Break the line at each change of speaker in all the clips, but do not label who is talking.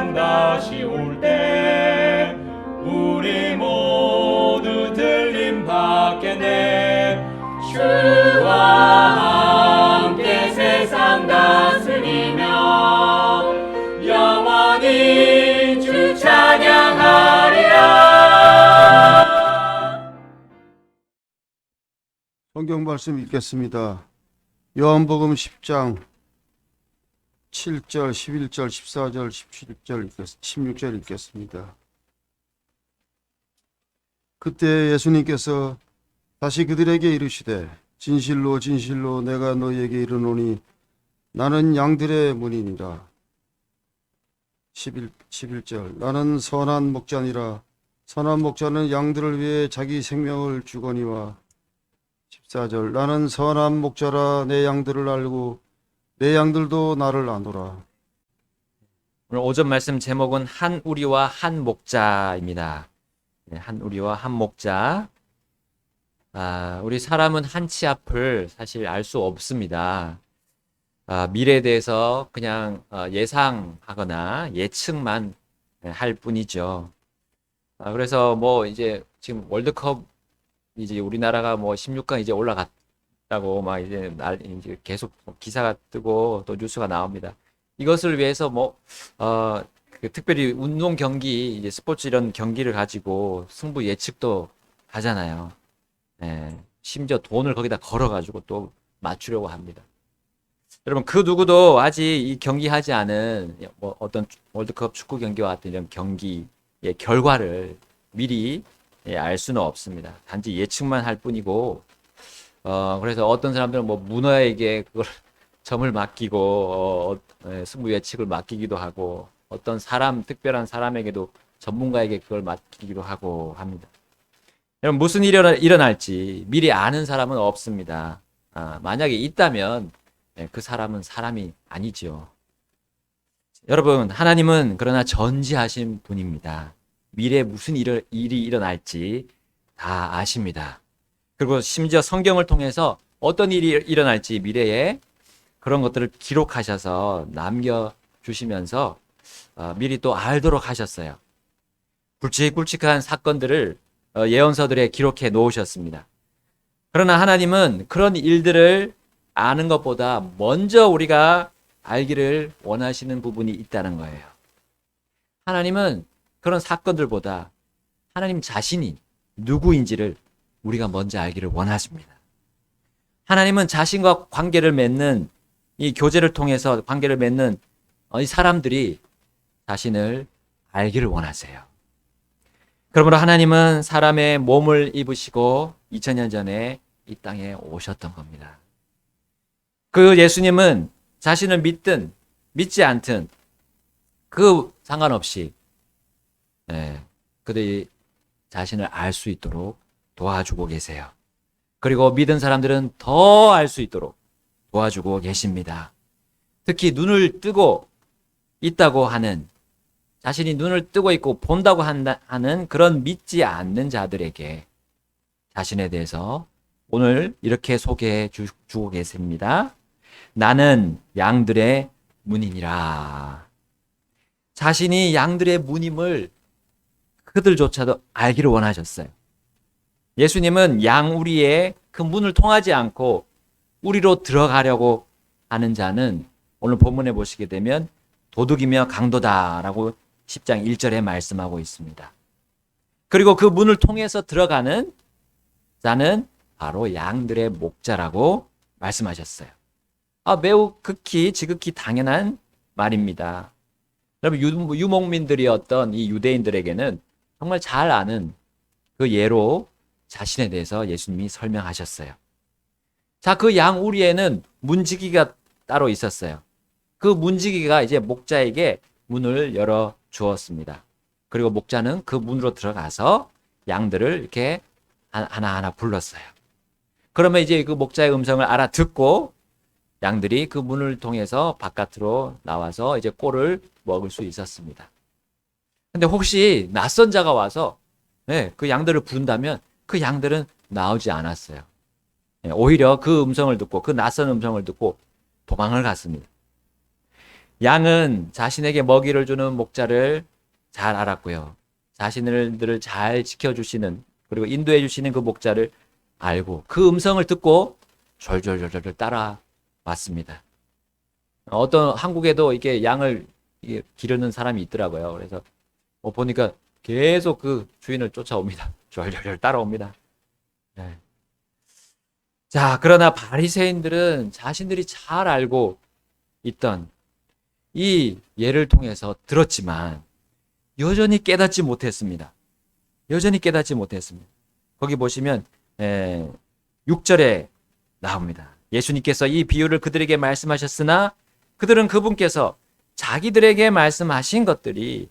세상 다시 올 때 우리 모두 들림 받겠네. 주와 함께 세상 다스리며 영원히 주 찬양하리라.
성경 말씀 읽겠습니다. 요한복음 10장 7절, 11절, 14절, 17절, 16절 읽겠습니다. 그때 예수님께서 다시 그들에게 이르시되 진실로 진실로 내가 너희에게 이르노니 나는 양들의 문이니라. 11절 나는 선한 목자니라. 선한 목자는 양들을 위해 자기 생명을 주거니와. 14절 나는 선한 목자라. 내 양들을 알고 내 양들도 나를 아노라.
오늘 오전 말씀 제목은 한 우리와 한 목자입니다. 한 우리와 한 목자. 우리 사람은 한치 앞을 사실 알 수 없습니다. 미래에 대해서 그냥 예상하거나 예측만 할 뿐이죠. 그래서 뭐 이제 지금 월드컵 이제 우리나라가 뭐 16강 이제 올라갔다고 막 이제 계속 기사가 뜨고 또 뉴스가 나옵니다. 이것을 위해서 특별히 운동 경기, 이제 스포츠 이런 경기를 가지고 승부 예측도 하잖아요. 심지어 돈을 거기다 걸어가지고 또 맞추려고 합니다. 여러분, 그 누구도 아직 이 경기하지 않은 어떤 월드컵 축구 경기와 같은 이런 경기의 결과를 미리 알 수는 없습니다. 단지 예측만 할 뿐이고, 그래서 어떤 사람들은 문어에게 그걸 점을 맡기고, 승부 예측을 맡기기도 하고, 어떤 특별한 사람에게도 전문가에게 그걸 맡기기도 하고 합니다. 여러분, 무슨 일이 일어날지 미리 아는 사람은 없습니다. 만약에 있다면 그 사람은 사람이 아니죠. 여러분, 하나님은 그러나 전지하신 분입니다. 미래에 무슨 일이 일어날지 다 아십니다. 그리고 심지어 성경을 통해서 어떤 일이 일어날지 미래에 그런 것들을 기록하셔서 남겨주시면서 미리 또 알도록 하셨어요. 굵직굵직한 사건들을 예언서들에 기록해 놓으셨습니다. 그러나 하나님은 그런 일들을 아는 것보다 먼저 우리가 알기를 원하시는 부분이 있다는 거예요. 하나님은 그런 사건들보다 하나님 자신이 누구인지를 우리가 먼저 알기를 원하십니다. 하나님은 자신과 관계를 맺는 이 교제를 통해서 관계를 맺는 이 사람들이 자신을 알기를 원하세요. 그러므로 하나님은 사람의 몸을 입으시고 2000년 전에 이 땅에 오셨던 겁니다. 그 예수님은 자신을 믿든 믿지 않든 그 상관없이 그들이 자신을 알 수 있도록 도와주고 계세요. 그리고 믿은 사람들은 더 알 수 있도록 도와주고 계십니다. 특히 눈을 뜨고 있다고 하는, 자신이 눈을 뜨고 있고 본다고 하는 그런 믿지 않는 자들에게 자신에 대해서 오늘 이렇게 소개해 주고 계십니다. 나는 양들의 문이니라. 자신이 양들의 문임을 그들조차도 알기를 원하셨어요. 예수님은 양우리의 그 문을 통하지 않고 우리로 들어가려고 하는 자는 오늘 본문에 보시게 되면 도둑이며 강도다라고 10장 1절에 말씀하고 있습니다. 그리고 그 문을 통해서 들어가는 자는 바로 양들의 목자라고 말씀하셨어요. 매우 지극히 당연한 말입니다. 여러분, 유목민들이었던 이 유대인들에게는 정말 잘 아는 그 예로 자신에 대해서 예수님이 설명하셨어요. 자, 그 양우리에는 문지기가 따로 있었어요. 그 문지기가 이제 목자에게 문을 열어 주었습니다. 그리고 목자는 그 문으로 들어가서 양들을 이렇게 하나하나 불렀어요. 그러면 이제 그 목자의 음성을 알아듣고 양들이 그 문을 통해서 바깥으로 나와서 이제 꼴을 먹을 수 있었습니다. 근데 혹시 낯선 자가 와서 그 양들을 부른다면 그 양들은 나오지 않았어요. 오히려 그 음성을 듣고, 그 낯선 음성을 듣고 도망을 갔습니다. 양은 자신에게 먹이를 주는 목자를 잘 알았고요. 자신들을 잘 지켜주시는 그리고 인도해 주시는 그 목자를 알고 그 음성을 듣고 졸졸졸졸 따라왔습니다. 어떤 한국에도 이게 양을 이게 기르는 사람이 있더라고요. 그래서 보니까 계속 그 주인을 쫓아옵니다. 졸졸졸 따라옵니다. 네. 자, 그러나 바리새인들은 자신들이 잘 알고 있던 이 예를 통해서 들었지만 여전히 깨닫지 못했습니다. 여전히 깨닫지 못했습니다. 거기 보시면 6절에 나옵니다. 예수님께서 이 비유를 그들에게 말씀하셨으나 그들은 그분께서 자기들에게 말씀하신 것들이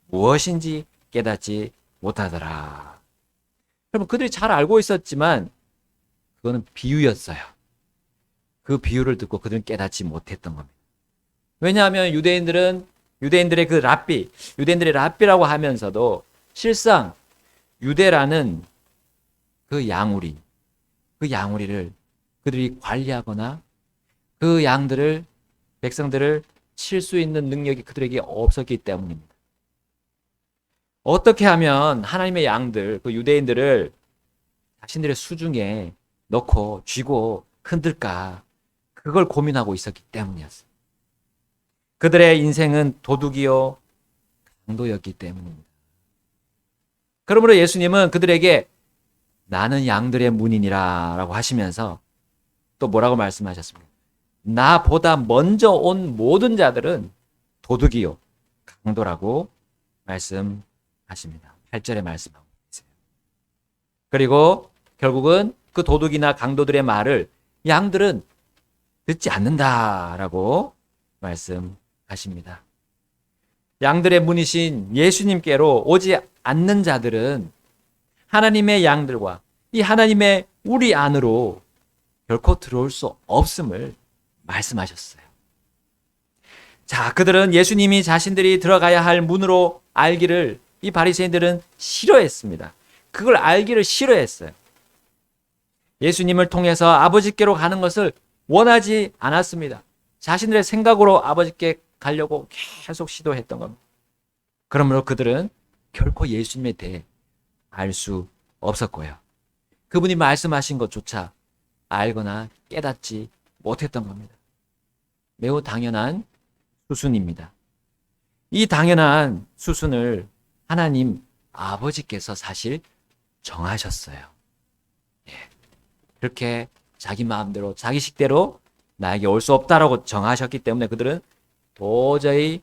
무엇인지 깨닫지 못하더라. 여러분, 그들이 잘 알고 있었지만 그거는 비유였어요. 그 비유를 듣고 그들은 깨닫지 못했던 겁니다. 왜냐하면 유대인들의 그 랍비, 유대인들의 랍비라고 하면서도 실상 유대라는 그 양우리를 그들이 관리하거나 그 양들을, 백성들을 칠 수 있는 능력이 그들에게 없었기 때문입니다. 어떻게 하면 하나님의 양들, 그 유대인들을 자신들의 수중에 넣고 쥐고 흔들까, 그걸 고민하고 있었기 때문이었어요. 그들의 인생은 도둑이요 강도였기 때문입니다. 그러므로 예수님은 그들에게 나는 양들의 문이니라 라고 하시면서 또 뭐라고 말씀하셨습니까? 나보다 먼저 온 모든 자들은 도둑이요 강도라고 말씀하십니다. 8절에 말씀하고 계세요. 그리고 결국은 그 도둑이나 강도들의 말을 양들은 듣지 않는다라고 말씀하십니다. 양들의 문이신 예수님께로 오지 않는 자들은 하나님의 양들과 이 하나님의 우리 안으로 결코 들어올 수 없음을 말씀하셨어요. 자, 그들은 예수님이 자신들이 들어가야 할 문으로 알기를 이 바리새인들은 싫어했습니다. 그걸 알기를 싫어했어요. 예수님을 통해서 아버지께로 가는 것을 원하지 않았습니다. 자신들의 생각으로 아버지께 가려고 계속 시도했던 겁니다. 그러므로 그들은 결코 예수님에 대해 알 수 없었고요. 그분이 말씀하신 것조차 알거나 깨닫지 못했던 겁니다. 매우 당연한 수순입니다. 이 당연한 수순을 하나님 아버지께서 사실 정하셨어요. 그렇게 자기 마음대로 자기 식대로 나에게 올 수 없다라고 정하셨기 때문에 그들은 도저히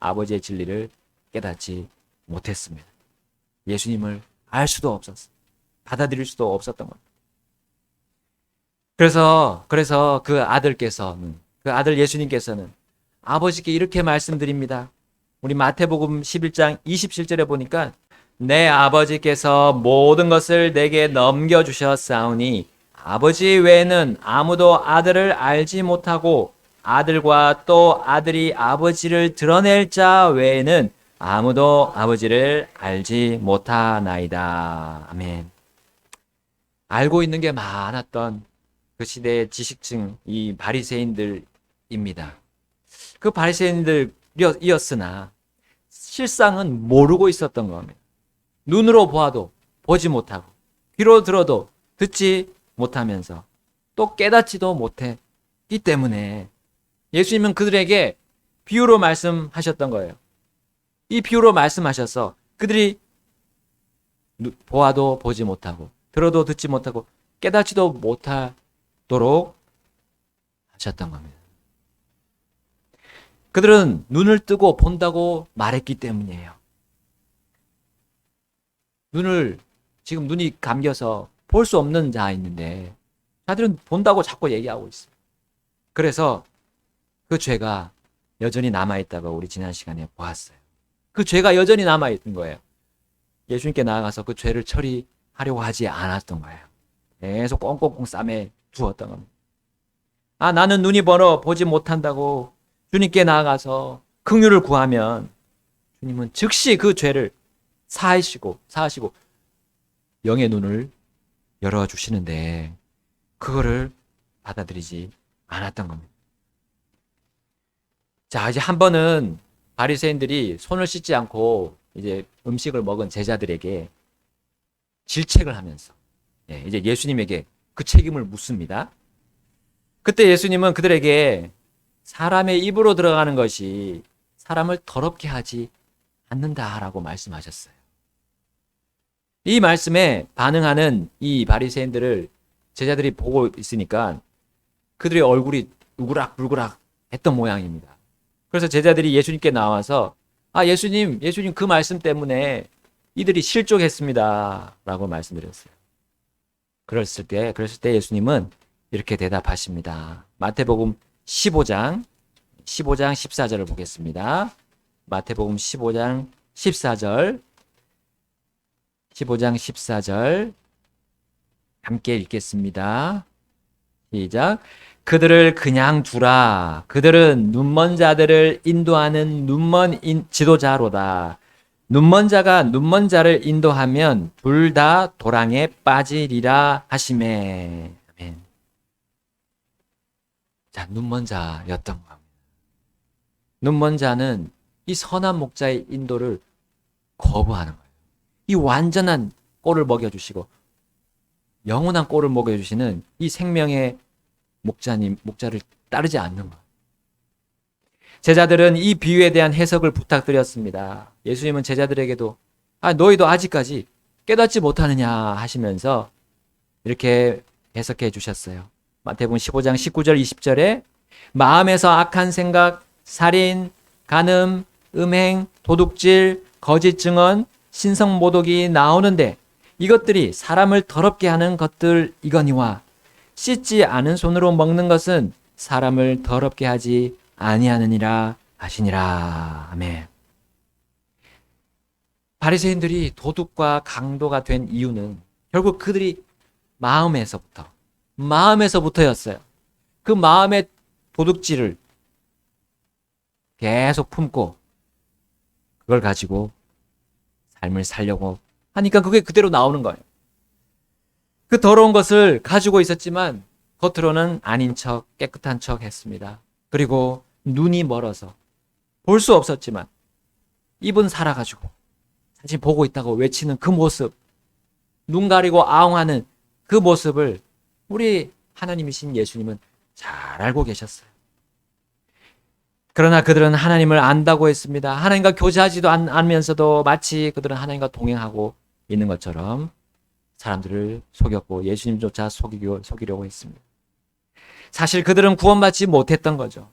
아버지의 진리를 깨닫지 못했습니다. 예수님을 알 수도 없었어요. 받아들일 수도 없었던 겁니다. 그래서 그 아들 예수님께서는 아버지께 이렇게 말씀드립니다. 우리 마태복음 11장 27절에 보니까 내 아버지께서 모든 것을 내게 넘겨주셨사오니 아버지 외에는 아무도 아들을 알지 못하고 아들과 또 아들이 아버지를 드러낼 자 외에는 아무도 아버지를 알지 못하나이다. 아멘. 알고 있는 게 많았던 그 시대의 지식층, 이 바리새인들입니다. 그 바리새인들이었으나 실상은 모르고 있었던 겁니다. 눈으로 보아도 보지 못하고 귀로 들어도 듣지 못하면서 또 깨닫지도 못했기 때문에 예수님은 그들에게 비유로 말씀하셨던 거예요. 이 비유로 말씀하셔서 그들이 보아도 보지 못하고 들어도 듣지 못하고 깨닫지도 못하도록 하셨던 겁니다. 그들은 눈을 뜨고 본다고 말했기 때문이에요. 지금 눈이 감겨서 볼 수 없는 자 있는데 자들은 본다고 자꾸 얘기하고 있어요. 그래서 그 죄가 여전히 남아있다고 우리 지난 시간에 보았어요. 그 죄가 여전히 남아있는 거예요. 예수님께 나아가서 그 죄를 처리하려고 하지 않았던 거예요. 계속 꽁꽁꽁 싸매 두었던 겁니다. 나는 눈이 멀어 보지 못한다고 주님께 나아가서 긍휼을 구하면 주님은 즉시 그 죄를 사하시고 영의 눈을 열어주시는데 그거를 받아들이지 않았던 겁니다. 자, 이제 한 번은 바리새인들이 손을 씻지 않고 이제 음식을 먹은 제자들에게 질책을 하면서 이제 예수님에게 그 책임을 묻습니다. 그때 예수님은 그들에게 사람의 입으로 들어가는 것이 사람을 더럽게 하지 않는다라고 말씀하셨어요. 이 말씀에 반응하는 이 바리새인들을 제자들이 보고 있으니까 그들의 얼굴이 우그락불그락 했던 모양입니다. 그래서 제자들이 예수님께 나와서 예수님 그 말씀 때문에 이들이 실족했습니다 라고 말씀드렸어요. 그랬을 때 예수님은 이렇게 대답하십니다. 마태복음 15장 14절을 보겠습니다. 마태복음 15장 14절 함께 읽겠습니다. 시작. 그들을 그냥 두라. 그들은 눈먼 자들을 인도하는 눈먼 지도자로다. 눈먼 자가 눈먼 자를 인도하면 둘 다 도랑에 빠지리라 하시매. 아멘. 자, 눈먼 자였던 겁니다. 눈먼 자는 이 선한 목자의 인도를 거부하는 거예요. 이 완전한 꼴을 먹여주시고 영원한 꼴을 먹여주시는 이 생명의 목자를 따르지 않는 거예요. 제자들은 이 비유에 대한 해석을 부탁드렸습니다. 예수님은 제자들에게도 너희도 아직까지 깨닫지 못하느냐 하시면서 이렇게 해석해 주셨어요. 마태복음 15장 19절 20절에 마음에서 악한 생각, 살인, 간음, 음행, 도둑질, 거짓 증언, 신성 모독이 나오는데 이것들이 사람을 더럽게 하는 것들이거니와 씻지 않은 손으로 먹는 것은 사람을 더럽게 하지 아니하느니라 하시니라. 아멘. 바리새인들이 도둑과 강도가 된 이유는 결국 그들이 마음에서부터였어요. 그 마음의 도둑질을 계속 품고 그걸 가지고 삶을 살려고 하니까 그게 그대로 나오는 거예요. 그 더러운 것을 가지고 있었지만 겉으로는 아닌 척 깨끗한 척 했습니다. 그리고 눈이 멀어서 볼 수 없었지만 입은 살아가지고 사실 보고 있다고 외치는 그 모습, 눈 가리고 아웅하는 그 모습을 우리 하나님이신 예수님은 잘 알고 계셨어요. 그러나 그들은 하나님을 안다고 했습니다. 하나님과 교제하지도 않으면서도 마치 그들은 하나님과 동행하고 있는 것처럼 사람들을 속였고 예수님조차 속이려고 했습니다. 사실 그들은 구원받지 못했던 거죠.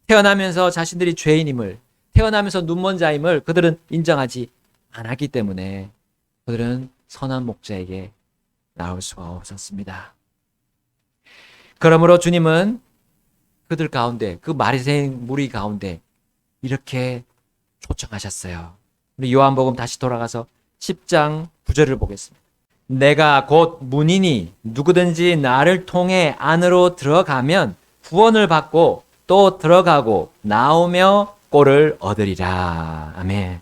태어나면서 자신들이 죄인임을, 태어나면서 눈먼 자임을 그들은 인정하지 않았기 때문에 그들은 선한 목자에게 나올 수가 없었습니다. 그러므로 주님은 그들 가운데, 그 바리새인 무리 가운데 이렇게 초청하셨어요. 우리 요한복음 다시 돌아가서 10장 9절을 보겠습니다. 내가 곧 문이니 누구든지 나를 통해 안으로 들어가면 구원을 받고 또 들어가고 나오며 꼴을 얻으리라. 아멘.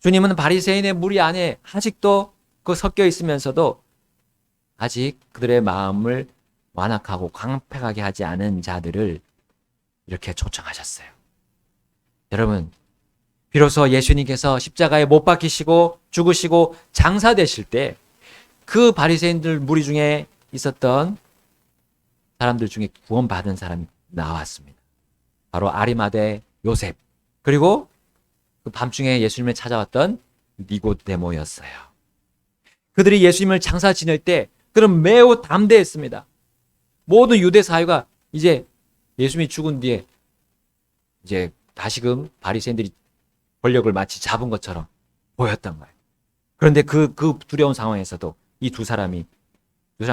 주님은 바리새인의 무리 안에 아직도 그 섞여 있으면서도 아직 그들의 마음을 완악하고 광팩하게 하지 않은 자들을 이렇게 초청하셨어요. 여러분, 비로소 예수님께서 십자가에 못 박히시고 죽으시고 장사되실 때 그 바리새인들 무리 중에 있었던 사람들 중에 구원받은 사람이 나왔습니다. 바로 아리마대 요셉, 그리고 그 밤중에 예수님을 찾아왔던 니고데모였어요. 그들이 예수님을 장사 지낼 때 그들은 매우 담대했습니다. 모든 유대 사회가 이제 예수님이 죽은 뒤에 이제 다시금 바리새인들이 권력을 마치 잡은 것처럼 보였던 거예요. 그런데 그 두려운 상황에서도 이 두 사람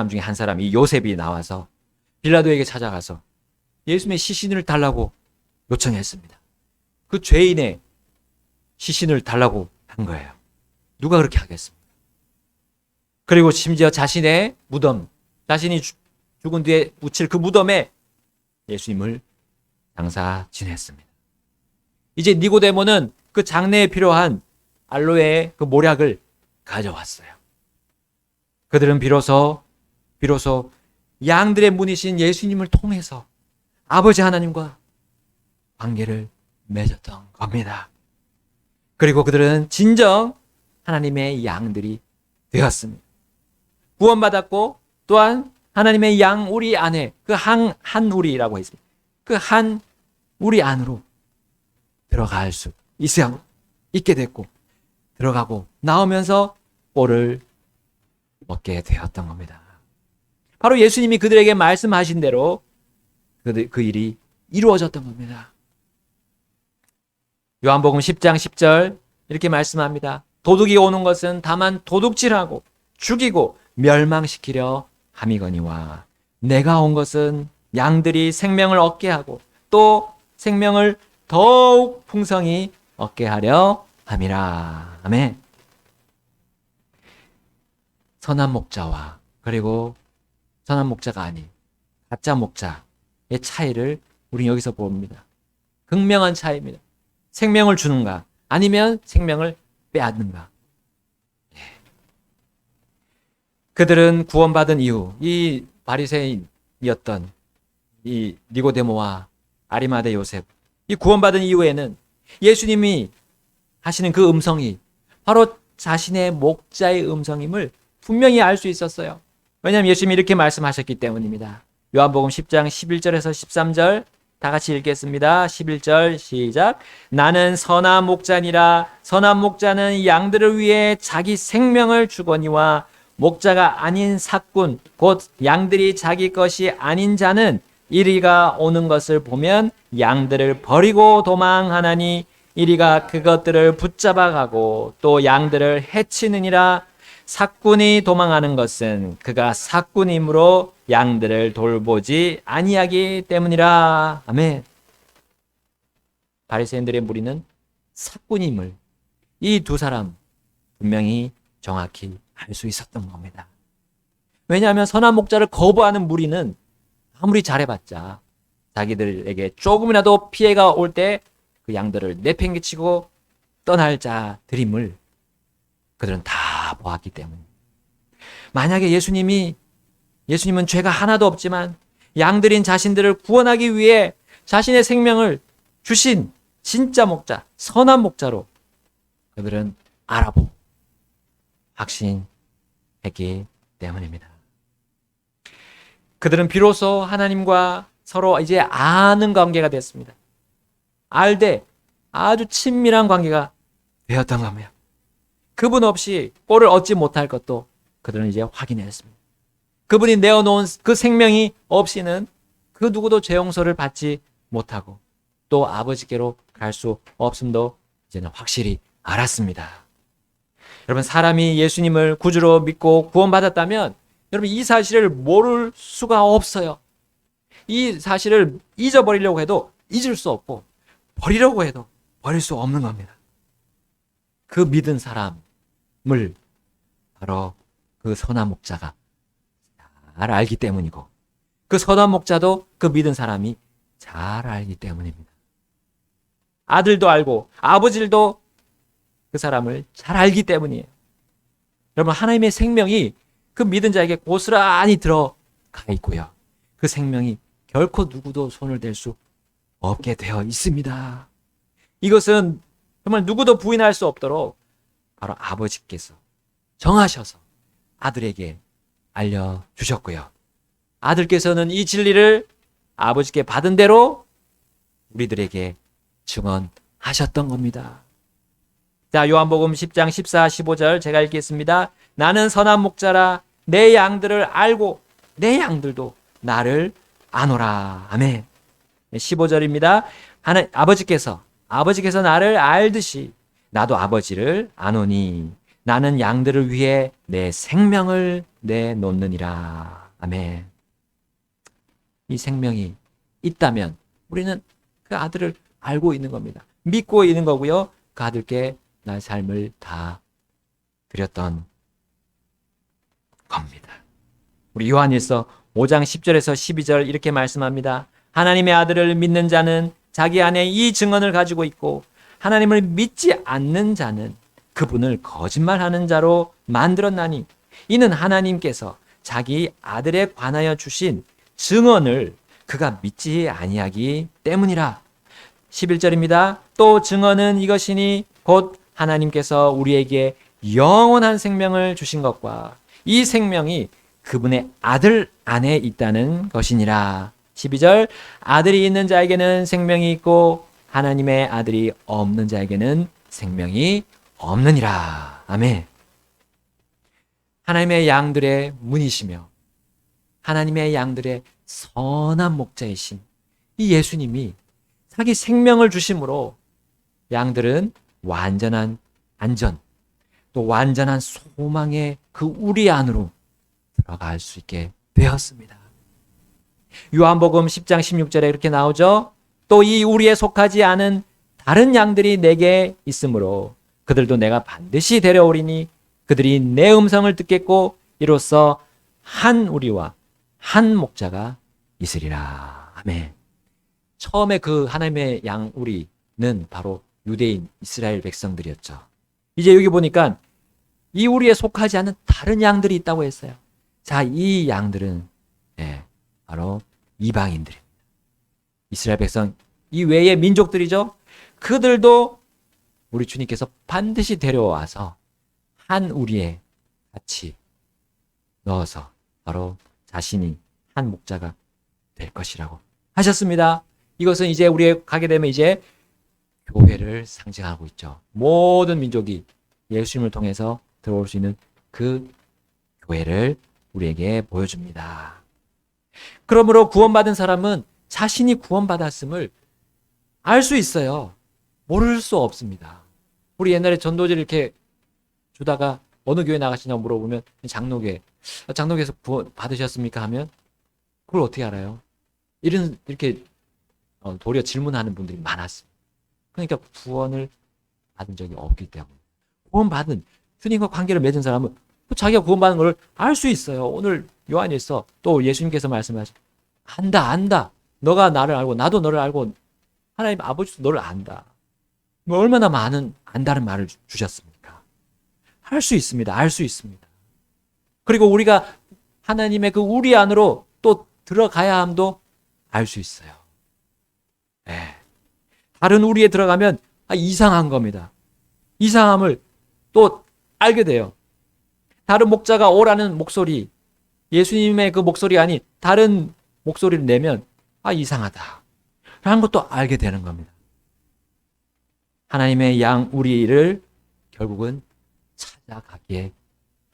중에 한 사람이, 이 요셉이 나와서 빌라도에게 찾아가서 예수님의 시신을 달라고 요청했습니다. 그 죄인의 시신을 달라고 한 거예요. 누가 그렇게 하겠습니까? 그리고 심지어 자신의 무덤, 자신이 죽은 뒤에 묻힐 그 무덤에 예수님을 장사 지냈습니다. 이제 니고데모는 그 장례에 필요한 알로에의 그 모략을 가져왔어요. 그들은 비로소 양들의 문이신 예수님을 통해서 아버지 하나님과 관계를 맺었던 겁니다. 그리고 그들은 진정 하나님의 양들이 되었습니다. 구원받았고 또한 하나님의 양 우리 안에 그 한 우리라고 했습니다. 그 한 우리 안으로 들어갈 수 있게 됐고 들어가고 나오면서 꼴을 먹게 되었던 겁니다. 바로 예수님이 그들에게 말씀하신 대로 그 일이 이루어졌던 겁니다. 요한복음 10장 10절 이렇게 말씀합니다. 도둑이 오는 것은 다만 도둑질하고 죽이고 멸망시키려 함이거니와 내가 온 것은 양들이 생명을 얻게 하고 또 생명을 더욱 풍성히 얻게 하려 함이라. 아멘. 선한 목자와 그리고 선한 목자가 아닌 가짜 목자의 차이를 우리 여기서 봅니다. 극명한 차이입니다. 생명을 주는가 아니면 생명을 빼앗는가. 그들은 구원받은 이후 이 바리새인이었던 이 니고데모와 아리마대 요셉 이 구원받은 이후에는 예수님이 하시는 그 음성이 바로 자신의 목자의 음성임을 분명히 알 수 있었어요. 왜냐하면 예수님이 이렇게 말씀하셨기 때문입니다. 요한복음 10장 11절에서 13절 다 같이 읽겠습니다. 11절 시작. 나는 선한 목자니라. 선한 목자는 양들을 위해 자기 생명을 주거니와 목자가 아닌 삭군 곧 양들이 자기 것이 아닌 자는 이리가 오는 것을 보면 양들을 버리고 도망하나니 이리가 그것들을 붙잡아가고 또 양들을 해치느니라. 삭군이 도망하는 것은 그가 삭군이므로 양들을 돌보지 아니하기 때문이라. 아멘. 바리새인들의 무리는 삭군임을 이 두 사람 분명히 정확히 알 수 있었던 겁니다. 왜냐하면 선한 목자를 거부하는 무리는 아무리 잘해봤자 자기들에게 조금이라도 피해가 올 때 그 양들을 내팽개치고 떠날 자들임을 그들은 다 보았기 때문에 만약에 예수님은 죄가 하나도 없지만 양들인 자신들을 구원하기 위해 자신의 생명을 주신 진짜 목자, 선한 목자로 그들은 알아보고 확신했기 때문입니다. 그들은 비로소 하나님과 서로 이제 아는 관계가 됐습니다. 알되 아주 친밀한 관계가 되었던 겁니다. 그분 없이 꼴을 얻지 못할 것도 그들은 이제 확인했습니다. 그분이 내어놓은 그 생명이 없이는 그 누구도 죄 용서를 받지 못하고 또 아버지께로 갈 수 없음도 이제는 확실히 알았습니다. 여러분, 사람이 예수님을 구주로 믿고 구원받았다면 여러분 이 사실을 모를 수가 없어요. 이 사실을 잊어버리려고 해도 잊을 수 없고 버리려고 해도 버릴 수 없는 겁니다. 그 믿은 사람을 바로 그 선한 목자가 잘 알기 때문이고 그 선한 목자도 그 믿은 사람이 잘 알기 때문입니다. 아들도 알고 아버지도 그 사람을 잘 알기 때문이에요. 여러분, 하나님의 생명이 그 믿은 자에게 고스란히 들어가 있고요. 그 생명이 결코 누구도 손을 댈 수 없게 되어 있습니다. 이것은 정말 누구도 부인할 수 없도록 바로 아버지께서 정하셔서 아들에게 알려주셨고요. 아들께서는 이 진리를 아버지께 받은 대로 우리들에게 증언하셨던 겁니다. 자, 요한복음 10장 14, 15절 제가 읽겠습니다. 나는 선한 목자라. 내 양들을 알고 내 양들도 나를 아노라. 아멘. 15절입니다. 아버지께서 나를 알듯이 나도 아버지를 아노니 나는 양들을 위해 내 생명을 내놓느니라. 아멘. 이 생명이 있다면 우리는 그 아들을 알고 있는 겁니다. 믿고 있는 거고요. 그 아들께 나의 삶을 다 드렸던 겁니다. 우리 요한일서 5장 10절에서 12절 이렇게 말씀합니다. 하나님의 아들을 믿는 자는 자기 안에 이 증언을 가지고 있고 하나님을 믿지 않는 자는 그분을 거짓말하는 자로 만들었나니 이는 하나님께서 자기 아들에 관하여 주신 증언을 그가 믿지 아니하기 때문이라. 11절입니다. 또 증언은 이것이니 곧 하나님께서 우리에게 영원한 생명을 주신 것과 이 생명이 그분의 아들 안에 있다는 것이니라. 12절 아들이 있는 자에게는 생명이 있고 하나님의 아들이 없는 자에게는 생명이 없느니라. 아멘. 하나님의 양들의 문이시며 하나님의 양들의 선한 목자이신 이 예수님이 자기 생명을 주심으로 양들은 완전한 안전, 또 완전한 소망의 그 우리 안으로 들어갈 수 있게 되었습니다. 요한복음 10장 16절에 이렇게 나오죠. 또 이 우리에 속하지 않은 다른 양들이 내게 있으므로 그들도 내가 반드시 데려오리니 그들이 내 음성을 듣겠고 이로써 한 우리와 한 목자가 있으리라. 아멘. 처음에 그 하나님의 양 우리는 바로 유대인 이스라엘 백성들이었죠. 이제 여기 보니까 이 우리에 속하지 않은 다른 양들이 있다고 했어요. 자, 이 양들은 바로 이방인들입니다. 이스라엘 백성 이외의 민족들이죠. 그들도 우리 주님께서 반드시 데려와서 한 우리에 같이 넣어서 바로 자신이 한 목자가 될 것이라고 하셨습니다. 이것은 이제 우리 가게 되면 이제 교회를 상징하고 있죠. 모든 민족이 예수님을 통해서 들어올 수 있는 그 교회를 우리에게 보여줍니다. 그러므로 구원받은 사람은 자신이 구원받았음을 알 수 있어요. 모를 수 없습니다. 우리 옛날에 전도지를 이렇게 주다가 어느 교회 나가시냐고 물어보면 장로교에서 구원 받으셨습니까? 하면 그걸 어떻게 알아요? 이렇게 도리어 질문하는 분들이 많았습니다. 그러니까 구원을 받은 적이 없기 때문에. 구원받은 주님과 관계를 맺은 사람은 또 자기가 구원받은 걸 알 수 있어요. 오늘 요한일서 또 예수님께서 말씀하신 안다. 너가 나를 알고 나도 너를 알고 하나님 아버지도 너를 안다. 뭐 얼마나 많은 안다는 말을 주셨습니까? 할 수 있습니다. 알 수 있습니다. 그리고 우리가 하나님의 그 우리 안으로 또 들어가야 함도 알 수 있어요. 다른 우리에 들어가면 이상한 겁니다. 이상함을 또 알게 돼요. 다른 목자가 오라는 목소리, 예수님의 그 목소리 아닌 다른 목소리를 내면 이상하다 라는 것도 알게 되는 겁니다. 하나님의 양 우리를 결국은 찾아가기에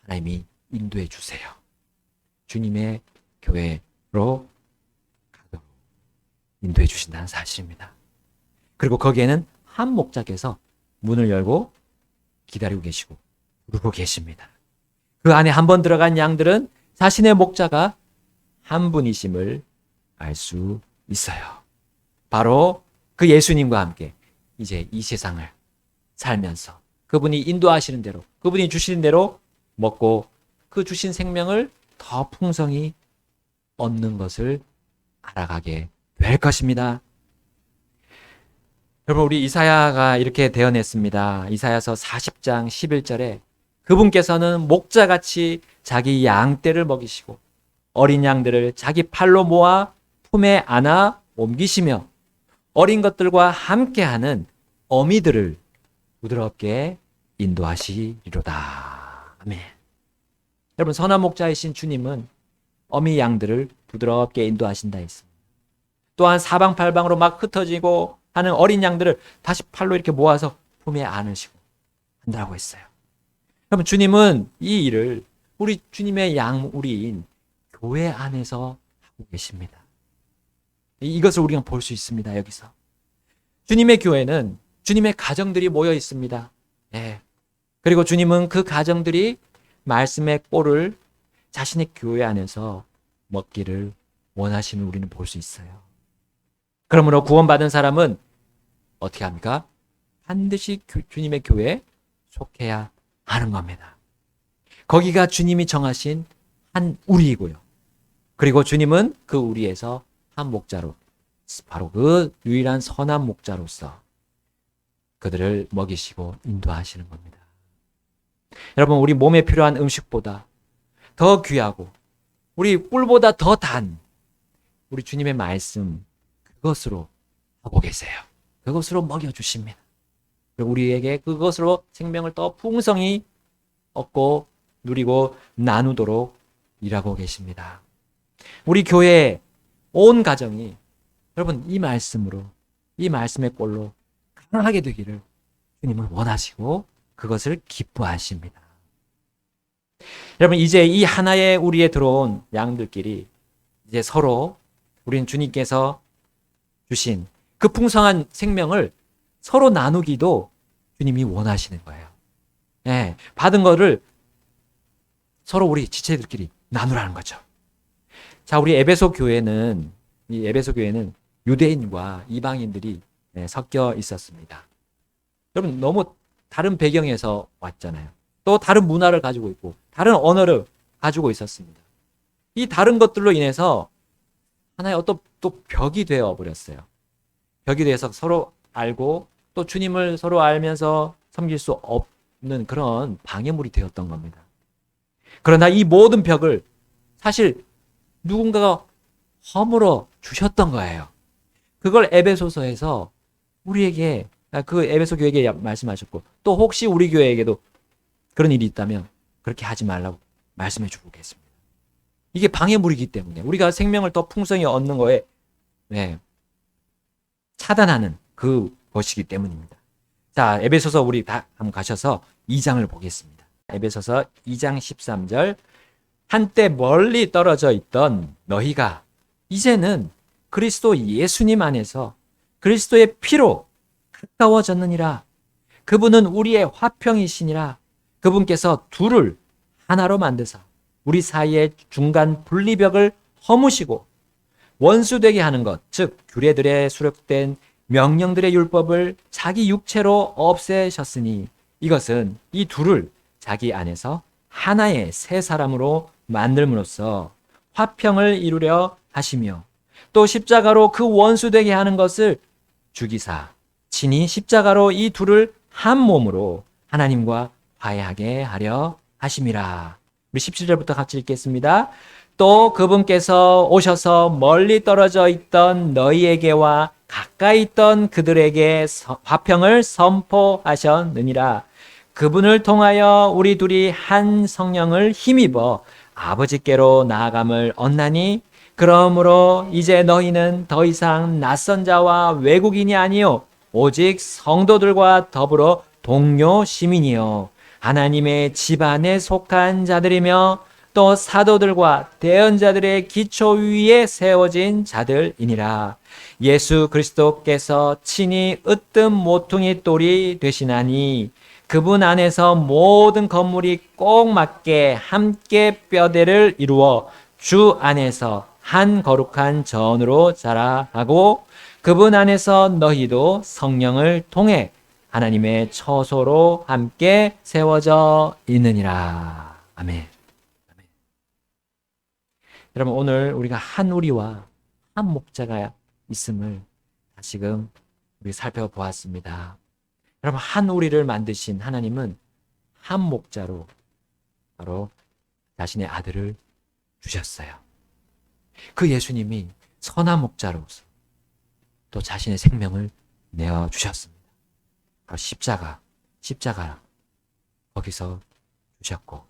하나님이 인도해 주세요. 주님의 교회로 가도록 인도해 주신다는 사실입니다. 그리고 거기에는 한 목자께서 문을 열고 기다리고 계시고 부르고 계십니다. 그 안에 한번 들어간 양들은 자신의 목자가 한 분이심을 알 수 있어요. 바로 그 예수님과 함께 이제 이 세상을 살면서 그분이 인도하시는 대로, 그분이 주시는 대로 먹고 그 주신 생명을 더 풍성히 얻는 것을 알아가게 될 것입니다. 여러분, 우리 이사야가 이렇게 대언했습니다. 이사야서 40장 11절에 그분께서는 목자같이 자기 양떼를 먹이시고 어린 양들을 자기 팔로 모아 품에 안아 옮기시며 어린 것들과 함께하는 어미들을 부드럽게 인도하시리로다. 아멘. 여러분, 선한 목자이신 주님은 어미 양들을 부드럽게 인도하신다 했습니다. 또한 사방팔방으로 막 흩어지고 하는 어린 양들을 다시 팔로 이렇게 모아서 품에 안으시고 한다고 했어요. 여러분, 주님은 이 일을 우리 주님의 양 우리인 교회 안에서 하고 계십니다. 이것을 우리가 볼 수 있습니다. 여기서 주님의 교회는 주님의 가정들이 모여 있습니다. 그리고 주님은 그 가정들이 말씀의 꼴을 자신의 교회 안에서 먹기를 원하시는 우리는 볼 수 있어요. 그러므로 구원받은 사람은 어떻게 합니까? 반드시 주님의 교회에 속해야 하는 겁니다. 거기가 주님이 정하신 한 우리이고요. 그리고 주님은 그 우리에서 한 목자로, 바로 그 유일한 선한 목자로서 그들을 먹이시고 인도하시는 겁니다. 여러분, 우리 몸에 필요한 음식보다 더 귀하고 우리 꿀보다 더 단 우리 주님의 말씀, 그것으로 하고 계세요. 그것으로 먹여주십니다. 그리고 우리에게 그것으로 생명을 더 풍성히 얻고 누리고 나누도록 일하고 계십니다. 우리 교회 온 가정이 여러분 이 말씀으로, 이 말씀의 꼴로 강하게 되기를 주님은 원하시고 그것을 기뻐하십니다. 여러분 이제 이 하나의 우리에 들어온 양들끼리 이제 서로 우리는 주님께서 주신 그 풍성한 생명을 서로 나누기도 주님이 원하시는 거예요. 네, 받은 거를 서로 우리 지체들끼리 나누라는 거죠. 자, 우리 에베소 교회는 이 에베소 교회는 유대인과 이방인들이 섞여 있었습니다. 여러분 너무 다른 배경에서 왔잖아요. 또 다른 문화를 가지고 있고 다른 언어를 가지고 있었습니다. 이 다른 것들로 인해서 하나의 어떤 또 벽이 되어 버렸어요. 벽이 돼서 서로 알고 또 주님을 서로 알면서 섬길 수 없는 그런 방해물이 되었던 겁니다. 그러나 이 모든 벽을 사실 누군가가 허물어 주셨던 거예요. 그걸 에베소서에서 우리에게 그 에베소 교회에게 말씀하셨고 또 혹시 우리 교회에게도 그런 일이 있다면 그렇게 하지 말라고 말씀해 주고 계십니다. 이게 방해물이기 때문에 우리가 생명을 더 풍성히 얻는 거에 차단하는 그것이기 때문입니다. 자, 에베소서 우리 다 한번 가셔서 2장을 보겠습니다. 에베소서 2장 13절 한때 멀리 떨어져 있던 너희가 이제는 그리스도 예수님 안에서 그리스도의 피로 가까워졌느니라. 그분은 우리의 화평이시니라. 그분께서 둘을 하나로 만드사 우리 사이의 중간 분리벽을 허무시고 원수되게 하는 것, 즉 규례들에 수록된 명령들의 율법을 자기 육체로 없애셨으니 이것은 이 둘을 자기 안에서 하나의 새 사람으로 만들므로써 화평을 이루려 하시며 또 십자가로 그 원수되게 하는 것을 죽이사 친히 십자가로 이 둘을 한 몸으로 하나님과 화해하게 하려 하심이라. 우리 17절부터 같이 읽겠습니다. 또 그분께서 오셔서 멀리 떨어져 있던 너희에게와 가까이 있던 그들에게 화평을 선포하셨느니라. 그분을 통하여 우리 둘이 한 성령을 힘입어 아버지께로 나아감을 얻나니 그러므로 이제 너희는 더 이상 낯선 자와 외국인이 아니요 오직 성도들과 더불어 동료 시민이요 하나님의 집안에 속한 자들이며 또 사도들과 대언자들의 기초 위에 세워진 자들이니라. 예수 그리스도께서 친히 으뜸 모퉁이 돌이 되시나니 그분 안에서 모든 건물이 꼭 맞게 함께 뼈대를 이루어 주 안에서 한 거룩한 전으로 자라하고 그분 안에서 너희도 성령을 통해 하나님의 처소로 함께 세워져 있느니라. 아멘. 여러분 오늘 우리가 한 우리와 한 목자가 있음을 다시금 우리 살펴보았습니다. 여러분 한 우리를 만드신 하나님은 한 목자로 바로 자신의 아들을 주셨어요. 그 예수님이 선한 목자로서 또 자신의 생명을 내어주셨습니다. 바로 십자가 거기서 주셨고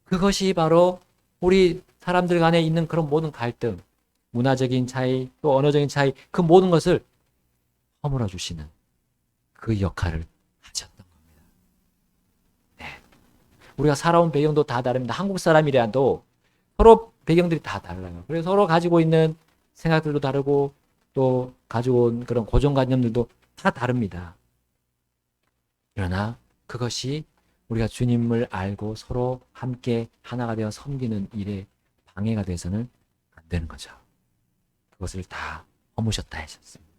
그것이 바로 우리 사람들 간에 있는 그런 모든 갈등, 문화적인 차이, 또 언어적인 차이 그 모든 것을 허물어 주시는 그 역할을 하셨던 겁니다. 네. 우리가 살아온 배경도 다 다릅니다. 한국 사람이라도 서로 배경들이 다 달라요. 그래서 서로 가지고 있는 생각들도 다르고 또 가지고 온 그런 고정관념들도 다 다릅니다. 그러나 그것이 우리가 주님을 알고 서로 함께 하나가 되어 섬기는 일에 방해가 돼서는 안 되는 거죠. 그것을 다 허무셨다 하셨습니다.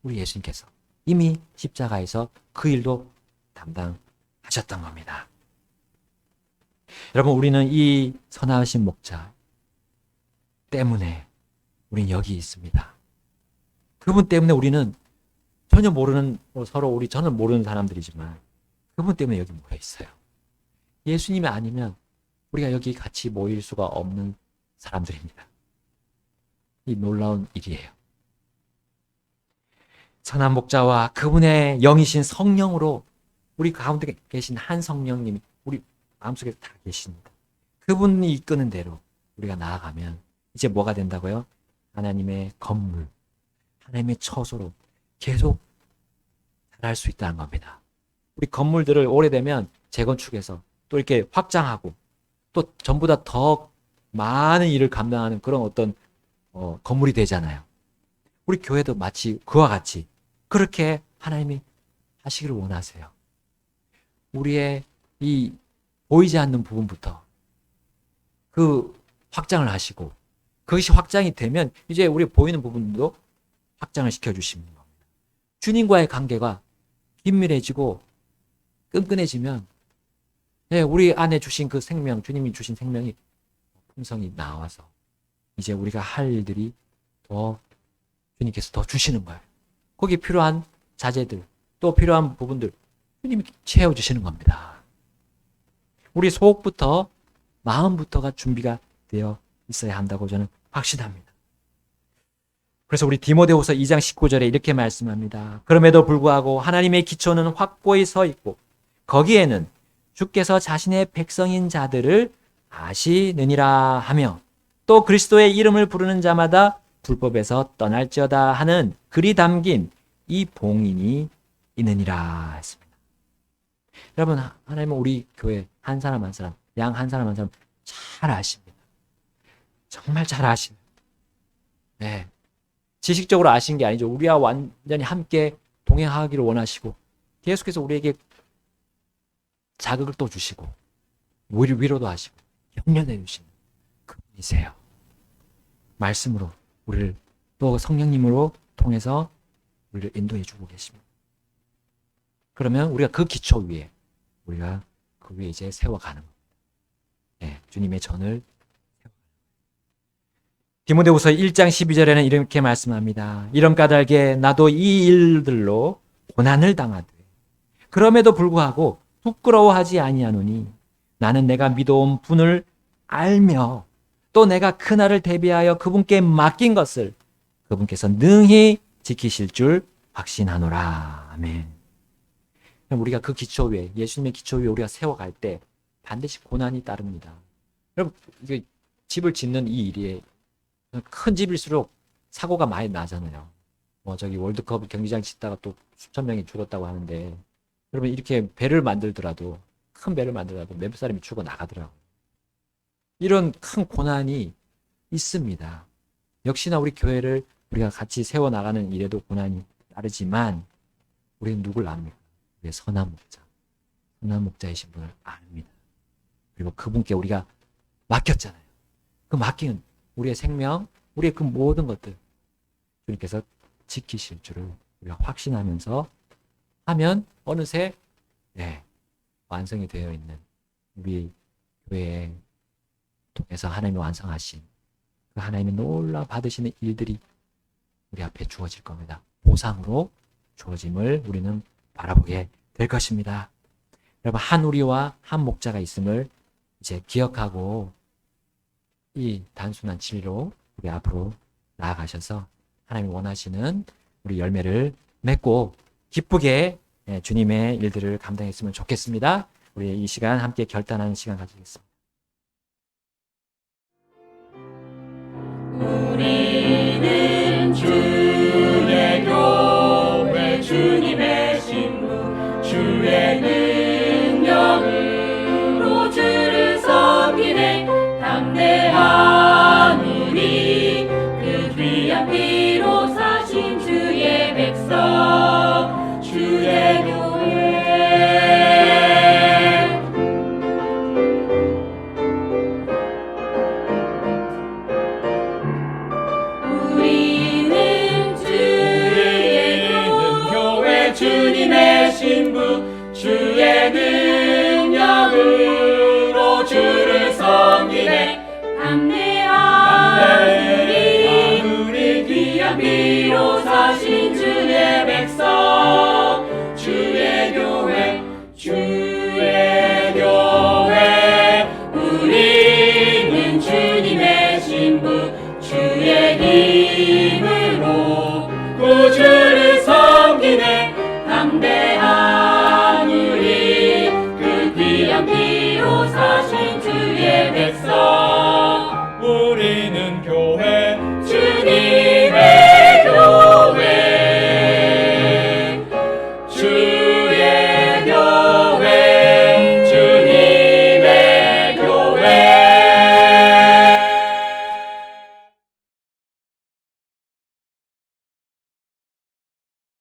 우리 예수님께서 이미 십자가에서 그 일도 담당하셨던 겁니다. 여러분 우리는 이 선하신 목자 때문에 우리는 여기 있습니다. 그분 때문에 우리는 전혀 모르는 서로 저는 모르는 사람들이지만 그분 때문에 여기 모여 있어요. 예수님이 아니면 우리가 여기 같이 모일 수가 없는 사람들입니다. 이 놀라운 일이에요. 선한 목자와 그분의 영이신 성령으로 우리 가운데 계신 한 성령님이 우리 마음속에 다 계십니다. 그분이 이끄는 대로 우리가 나아가면 이제 뭐가 된다고요? 하나님의 건물, 하나님의 처소로 계속 자랄 수 있다는 겁니다. 우리 건물들을 오래되면 재건축해서 또 이렇게 확장하고 또 전보다 더 많은 일을 감당하는 그런 어떤 건물이 되잖아요. 우리 교회도 마치 그와 같이 그렇게 하나님이 하시기를 원하세요. 우리의 이 보이지 않는 부분부터 그 확장을 하시고 그것이 확장이 되면 이제 우리 보이는 부분도 확장을 시켜주시는 겁니다. 주님과의 관계가 긴밀해지고 끈끈해지면 우리 안에 주신 그 생명, 주님이 주신 생명이 풍성이 나와서 이제 우리가 할 일들이 더 주님께서 더 주시는 거예요. 거기에 필요한 자재들, 또 필요한 부분들 주님이 채워주시는 겁니다. 우리 속부터, 마음부터가 준비가 되어 있어야 한다고 저는 확신합니다. 그래서 우리 디모데후서 2장 19절에 이렇게 말씀합니다. 그럼에도 불구하고 하나님의 기초는 확고히 서 있고 거기에는 주께서 자신의 백성인 자들을 아시느니라 하며 또 그리스도의 이름을 부르는 자마다 불법에서 떠날지어다 하는 글이 담긴 이 봉인이 있느니라 했습니다. 여러분, 하나님은 우리 교회 한 사람 한 사람, 양 한 사람 한 사람 잘 아십니다. 정말 잘 아십니다. 네. 지식적으로 아신 게 아니죠. 우리와 완전히 함께 동행하기를 원하시고 계속해서 우리에게 자극을 또 주시고 위로도 하시고 격려해 주시는 그분이세요. 말씀으로 우리를 또 성령님으로 통해서 우리를 인도해 주고 계십니다. 그러면 우리가 그 기초 위에 우리가 그 위에 이제 세워가는 겁니다. 네, 주님의 전을 디모데후서 1장 12절에는 이렇게 말씀합니다. 이런 까닭에 나도 이 일들로 고난을 당하되 그럼에도 불구하고 부끄러워하지 아니하노니 나는 내가 믿어온 분을 알며 또 내가 그날을 대비하여 그분께 맡긴 것을 그분께서 능히 지키실 줄 확신하노라. 아멘. 우리가 그 기초 위에, 예수님의 기초 위에 우리가 세워갈 때 반드시 고난이 따릅니다. 여러분, 집을 짓는 이 일이 큰 집일수록 사고가 많이 나잖아요. 저기 월드컵 경기장 짓다가 또 수천 명이 죽었다고 하는데, 여러분 이렇게 배를 만들더라도, 큰 배를 만들더라도 몇 사람이 죽어 나가더라고요. 이런 큰 고난이 있습니다. 역시나 우리 교회를 우리가 같이 세워나가는 일에도 고난이 따르지만 우리는 누굴 압니까? 우리의 선한 목자, 선한 목자이신 분을 압니다. 그리고 그분께 우리가 맡겼잖아요. 그 맡긴 우리의 생명, 우리의 그 모든 것들 주님께서 지키실 줄을 우리가 확신하면서 하면 어느새 완성이 되어 있는 우리 교회에 통해서 하나님이 완성하신 그 하나님의 놀라 받으시는 일들이 우리 앞에 주어질 겁니다. 보상으로 주어짐을 우리는 바라보게 될 것입니다. 여러분, 한 우리와 한 목자가 있음을 이제 기억하고 이 단순한 진리로 우리 앞으로 나아가셔서 하나님이 원하시는 우리 열매를 맺고 기쁘게 주님의 일들을 감당했으면 좋겠습니다. 우리 이 시간 함께 결단하는 시간 가지겠습니다.
우리는 주의 교회, 주님의 신부, 주의 능력으로 주를 섬기네. 담대한 우리, 그 귀한 피로 사신 주의 백성, 주의 교회. 우리는 주의 교회, 주님의 신부, 주의 능력으로 주를 섬기네. 담대한 우리, 귀한 피로 사신 주의 백성, 주의 교회, 주의 교회. 우리는 주님의 신부, 주의 힘으로 구주를 섬기네 담대한 우리 그 귀한 피로 사신 주의 백성